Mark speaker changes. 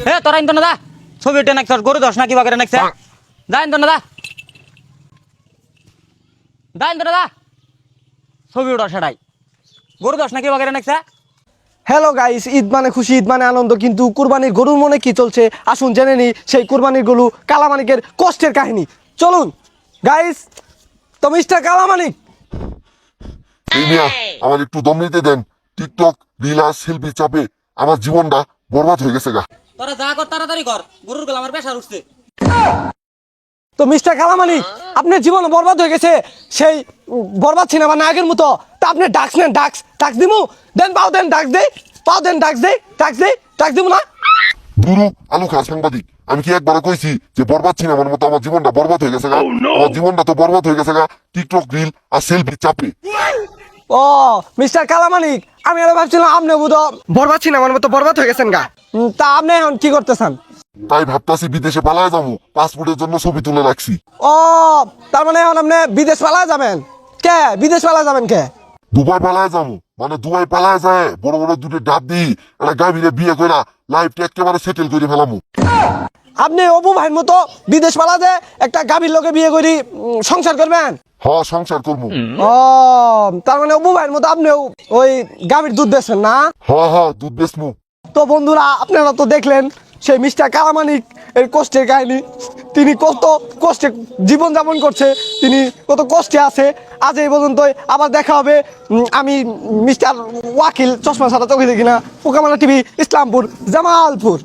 Speaker 1: হে তোরা ইন তো না দা ছবি উঠে নাকছ গরু দশ না কিবা করে নাকছে যা ইন তো না দা দা ইন তো না দা ছবি উঠা সেটাই গরু দশ না কিবা করে নাকছে।
Speaker 2: হ্যালো গাইস, ঈদ মানে খুশি, ঈদ মানে আনন্দ, কিন্তু কুরবানির গরুর মনে কি চলছে আসুন জেনে নিই সেই কুরবানির গরু কালামানিকের কষ্টের কাহিনী। চলুন গাইস। তো মিস্টার কালামানিক,
Speaker 3: এই মিয়া আমার একটু দম নিতে দেন। টিকটক রিল আর সেলফি চাপে আমার জীবনটা বরবাদ হয়ে গেছে গা।
Speaker 1: তোরা যা কর তাড়াতাড়ি কর, গরুর গলা আমার পেশার উঠছে।
Speaker 2: তো মিস্টার কালামানিক, আপনার জীবন বরবাদ হয়ে গেছে সেই বরবাদ সিনেমা নায়কের মতো। তা আপনি ডাক্স নেন, ডাক্স দিমু দেন, পাও দেন ডাক্স দেই, পাও দেন ডাক্স দেই, ডাক্স দিমু না।
Speaker 3: দুরু আলু খা সাংবাদিক, আমি কি একবার কইছি যে বরবাদ সিনেমার মতো আমার জীবনটা বরবাদ হয়ে গেছে গা? আমার জীবনটা তো বরবাদ হয়ে গেছে গা টিকটক রিল আর সেলফি চাপে।
Speaker 2: ও মিস্টার কালামানিক, আমি আরো ভাবছিলাম আপনি বোধ বরবাদ সিনেমার মতো বরবাদ হয়ে গেছেন গা। তা আপনি এখন কি করতেছেন?
Speaker 3: তাই ভাবতাছি বিদেশে পালায় যাবো, পাসপোর্টের জন্য ছবি তুলে রাখছি।
Speaker 2: ও তার মানে এখন আপনি বিদেশ পালায় যাবেন? কে বিদেশ পালায় যাবেন কে?
Speaker 3: দুবাই পালায় যাবো, মানে দুবাই পালায় যায় বড় বড় দুটো ডাব দিই, একটা গাভীরে বিয়ে কইরা লাইফটা একেবারে সেটেল করে ফেলামু।
Speaker 2: আপনি অবু ভাইয়ের মতো বিদেশ পালা যে একটা গাভীর লোকে বিয়ে করি সংসার করবেন?
Speaker 3: হ সংসার করবো।
Speaker 2: ও তার মানে অবু ভাইয়ের মতো আপনিও ওই গাভীর দুধ বেচবেন না?
Speaker 3: হ দুধ বেচমু।
Speaker 2: তো বন্ধুরা, আপনারা তো দেখলেন সেই মিস্টার কালামানিক এর কষ্টের কাহিনী। তিনি কত কষ্টে জীবনযাপন করছে, তিনি কত কষ্টে আছে। আজ এই পর্যন্তই, আবার দেখা হবে। আমি মিস্টার ওয়াকিল, চশমা ছাড়া চোখে দেখি না, পোকামারা টিভি, ইসলামপুর, জামালপুর।